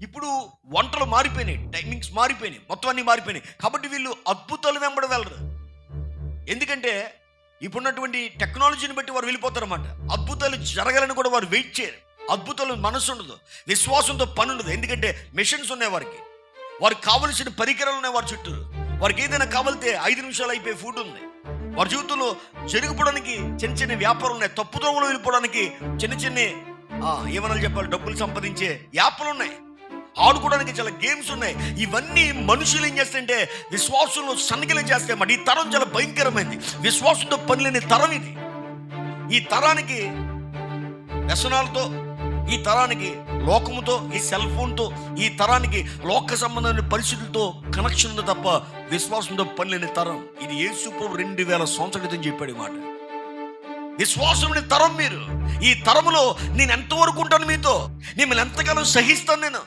ఇప్పుడు వంటలు మారిపోయినాయి, టైమింగ్స్ మారిపోయినాయి, మొత్తం అన్నీ మారిపోయినాయి. కాబట్టి వీళ్ళు అద్భుతాలు వెంబడి వెళ్ళరు. ఎందుకంటే ఇప్పుడున్నటువంటి టెక్నాలజీని బట్టి వారు వెళ్ళిపోతారన్నమాట. అద్భుతాలు జరగాలని కూడా వారు వెయిట్ చేయరు. అద్భుతాలు మనసు ఉండదు, విశ్వాసంతో పని ఉండదు. ఎందుకంటే మిషన్స్ ఉన్నాయి వారికి కావలసిన పరికరాలు ఉన్నాయి వారి చుట్టూ. వారికి ఏదైనా కావాలితే 5 నిమిషాలు అయిపోయే ఫుడ్ ఉంది. వారి జీవితంలో జరిగిపోవడానికి చిన్న చిన్న వ్యాపారాలు ఉన్నాయి. తప్పుదోవలో వెళ్ళిపోవడానికి చిన్న చిన్న ఏమన్నా చెప్పాలి, డబ్బులు సంపాదించే యాప్లు ఉన్నాయి. ఆడుకోవడానికి చాలా గేమ్స్ ఉన్నాయి. ఇవన్నీ మనుషులు ఏం చేస్తాయంటే విశ్వాసంలో సన్నగిలం చేస్తాయి మాట. ఈ తరం చాలా భయంకరమైంది. విశ్వాసంతో పని లేని తరం ఇది. ఈ తరానికి వ్యసనాలతో, ఈ తరానికి లోకముతో, ఈ సెల్ ఫోన్తో, ఈ తరానికి లోక సంబంధమైన పరిస్థితులతో కనెక్షన్ ఉంది తప్ప విశ్వాసంతో పని లేని తరం ఇది. యేసు ప్రభు 2000 సంవత్సరాల క్రితం చెప్పాడు మాట. విశ్వాసం లేని తరం మీరు. ఈ తరములో నేను ఎంతవరకు ఉంటాను మీతో, మిమ్మల్ని ఎంతకాలం సహిస్తాను నేను.